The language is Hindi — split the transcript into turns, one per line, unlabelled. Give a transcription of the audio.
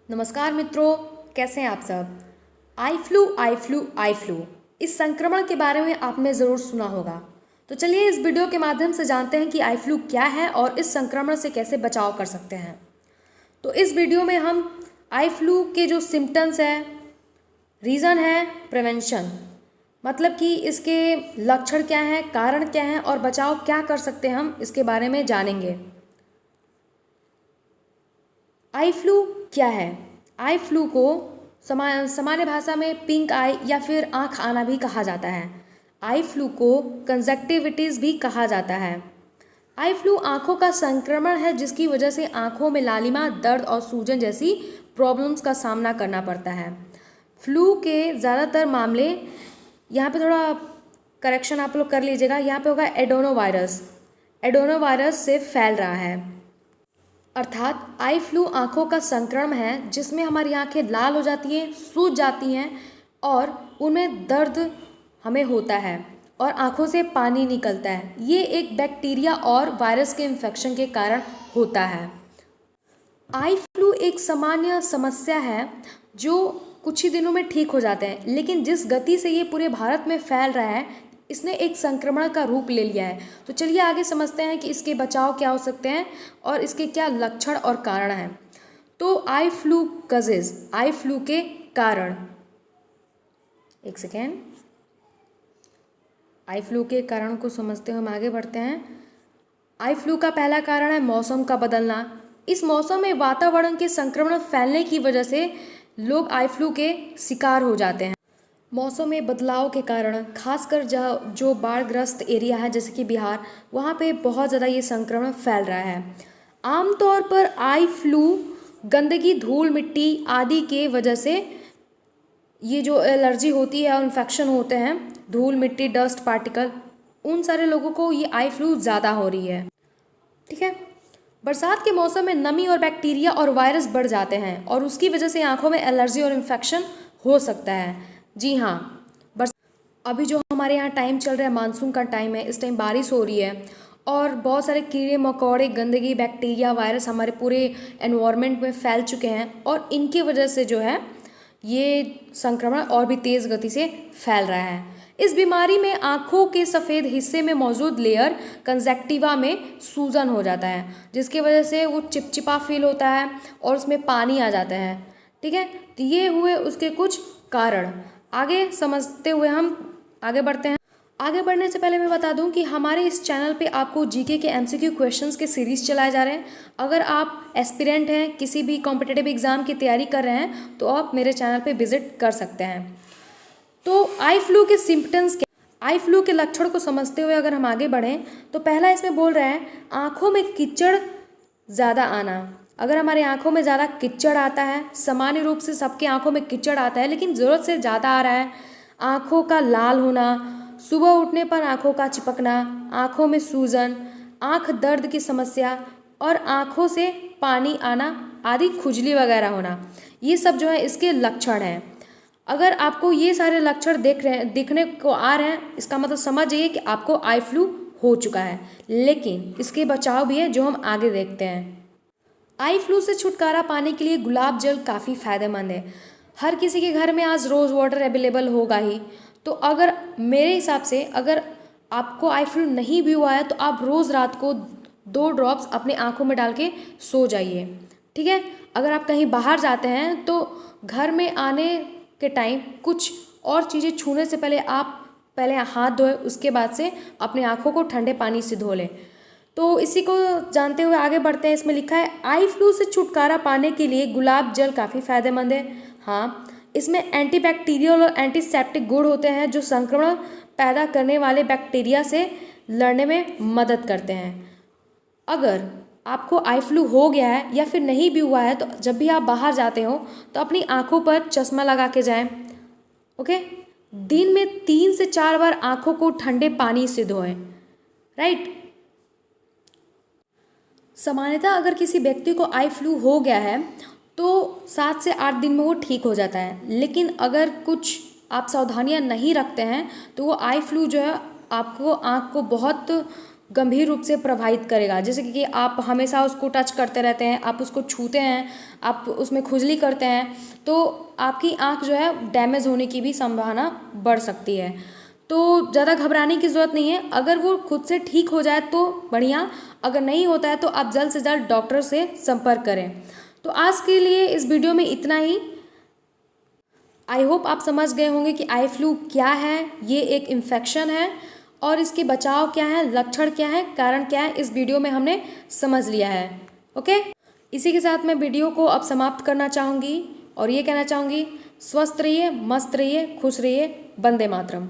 नमस्कार मित्रों, कैसे हैं आप सब। आई फ्लू इस संक्रमण के बारे में आपने ज़रूर सुना होगा। तो चलिए इस वीडियो के माध्यम से जानते हैं कि आई फ्लू क्या है और इस संक्रमण से कैसे बचाव कर सकते हैं। तो इस वीडियो में हम आई फ्लू के जो सिम्टम्स हैं, रीज़न है, प्रिवेंशन मतलब कि इसके लक्षण क्या हैं, कारण क्या हैं और बचाव क्या कर सकते हैं, हम इसके बारे में जानेंगे। आई फ्लू क्या है? आई फ्लू को सामान्य भाषा में पिंक आई या फिर आँख आना भी कहा जाता है। आई फ्लू को कंजक्टिविटीज़ भी कहा जाता है। आई फ्लू आँखों का संक्रमण है जिसकी वजह से आँखों में लालिमा, दर्द और सूजन जैसी प्रॉब्लम्स का सामना करना पड़ता है। फ्लू के ज़्यादातर मामले, यहाँ पे थोड़ा करेक्शन आप लोग कर लीजिएगा, यहाँ पे होगा एडोनोवायरस से फैल रहा है। अर्थात आई फ्लू आँखों का संक्रमण है जिसमें हमारी आँखें लाल हो जाती हैं, सूज जाती हैं और उनमें दर्द हमें होता है और आँखों से पानी निकलता है। ये एक बैक्टीरिया और वायरस के इन्फेक्शन के कारण होता है। आई फ्लू एक सामान्य समस्या है जो कुछ ही दिनों में ठीक हो जाते हैं, लेकिन जिस गति से ये पूरे भारत में फैल रहा है इसने एक संक्रमण का रूप ले लिया है। तो चलिए आगे समझते हैं कि इसके बचाव क्या हो सकते हैं और इसके क्या लक्षण और कारण हैं। तो eye flu causes, eye flu के कारण, एक सेकेंड, आई फ्लू के कारण को समझते हुए हम आगे बढ़ते हैं। आई फ्लू का पहला कारण है मौसम का बदलना। इस मौसम में वातावरण के संक्रमण फैलने की वजह से लोग आई फ्लू के शिकार हो जाते हैं। मौसम में बदलाव के कारण खासकर जो बाढ़ग्रस्त एरिया है जैसे कि बिहार, वहाँ पे बहुत ज़्यादा ये संक्रमण फैल रहा है। आमतौर पर आई फ्लू गंदगी, धूल, मिट्टी आदि के वजह से ये जो एलर्जी होती है और इन्फेक्शन होते हैं, धूल, मिट्टी, डस्ट पार्टिकल, उन सारे लोगों को ये आई फ्लू ज़्यादा हो रही है। ठीक है। बरसात के मौसम में नमी और बैक्टीरिया और वायरस बढ़ जाते हैं और उसकी वजह से आंखों में एलर्जी और इन्फेक्शन हो सकता है। जी हाँ, अभी जो हमारे यहाँ टाइम चल रहा है, मानसून का टाइम है, इस टाइम बारिश हो रही है और बहुत सारे कीड़े मकोड़े, गंदगी, बैक्टीरिया, वायरस हमारे पूरे एनवायरनमेंट में फैल चुके हैं और इनकी वजह से जो है ये संक्रमण और भी तेज़ गति से फैल रहा है। इस बीमारी में आँखों के सफ़ेद हिस्से में मौजूद लेयर कंजक्टिवा में सूजन हो जाता है, जिसकी वजह से वो चिपचिपा फील होता है और उसमें पानी आ जाता है। ठीक है, तो ये हुए उसके कुछ कारण। आगे समझते हुए हम आगे बढ़ते हैं। आगे बढ़ने से पहले मैं बता दूं कि हमारे इस चैनल पे आपको जीके के एमसीक्यू क्वेश्चंस के सीरीज़ चलाए जा रहे हैं। अगर आप एस्पिरेंट हैं, किसी भी कॉम्पिटिटिव एग्ज़ाम की तैयारी कर रहे हैं, तो आप मेरे चैनल पे विजिट कर सकते हैं। तो आई फ्लू के सिम्टम्स क्या, आई फ्लू के लक्षण को समझते हुए अगर हम आगे बढ़ें तो पहला इसमें बोल रहे हैं आँखों में कीचड़ ज़्यादा आना। अगर हमारे आँखों में ज़्यादा कीचड़ आता है, सामान्य रूप से सबके आँखों में कीचड़ आता है लेकिन ज़रूरत से ज़्यादा आ रहा है, आँखों का लाल होना, सुबह उठने पर आँखों का चिपकना, आँखों में सूजन, आँख दर्द की समस्या और आँखों से पानी आना आदि, खुजली वगैरह होना, ये सब जो है इसके लक्षण हैं। अगर आपको ये सारे लक्षण दिखने को आ रहे हैं, इसका मतलब समझ जाइए कि आपको आई फ्लू हो चुका है। लेकिन इसके बचाव भी है जो हम आगे देखते हैं। आई फ्लू से छुटकारा पाने के लिए गुलाब जल काफ़ी फ़ायदेमंद है। हर किसी के घर में आज रोज़ वाटर अवेलेबल होगा ही। तो अगर मेरे हिसाब से अगर आपको आई फ्लू नहीं भी हुआ है तो आप रोज़ रात को 2 ड्रॉप्स अपने आँखों में डाल के सो जाइए। ठीक है। अगर आप कहीं बाहर जाते हैं तो घर में आने के टाइम कुछ और चीज़ें छूने से पहले आप पहले हाथ धोएं, उसके बाद से अपने आँखों को ठंडे पानी से धो लें। तो इसी को जानते हुए आगे बढ़ते हैं। इसमें लिखा है आई फ्लू से छुटकारा पाने के लिए गुलाब जल काफ़ी फ़ायदेमंद है। हाँ, इसमें एंटीबैक्टीरियल और एंटीसेप्टिक गुण होते हैं जो संक्रमण पैदा करने वाले बैक्टीरिया से लड़ने में मदद करते हैं। अगर आपको आई फ्लू हो गया है या फिर नहीं भी हुआ है तो जब भी आप बाहर जाते हो तो अपनी आँखों पर चश्मा लगा के जाएं। ओके, दिन में 3 से 4 बार आँखों को ठंडे पानी से धोएं। राइट। सामान्यतः अगर किसी व्यक्ति को आई फ्लू हो गया है तो 7 से 8 दिन में वो ठीक हो जाता है, लेकिन अगर कुछ आप सावधानियां नहीं रखते हैं तो वो आई फ्लू जो है आपको आँख को बहुत गंभीर रूप से प्रभावित करेगा। जैसे कि आप हमेशा उसको टच करते रहते हैं, आप उसको छूते हैं, आप उसमें खुजली करते हैं, तो आपकी आँख जो है डैमेज होने की भी संभावना बढ़ सकती है। तो ज़्यादा घबराने की ज़रूरत नहीं है। अगर वो खुद से ठीक हो जाए तो बढ़िया, अगर नहीं होता है तो आप जल्द से जल्द डॉक्टर से संपर्क करें। तो आज के लिए इस वीडियो में इतना ही। आई होप आप समझ गए होंगे कि आई फ्लू क्या है, ये एक इन्फेक्शन है और इसके बचाव क्या है, लक्षण क्या है, कारण क्या है, इस वीडियो में हमने समझ लिया है। ओके, इसी के साथ मैं वीडियो को अब समाप्त करना चाहूँगी और ये कहना चाहूँगी, स्वस्थ रहिए, मस्त रहिए, खुश रहिए। वंदे मातरम।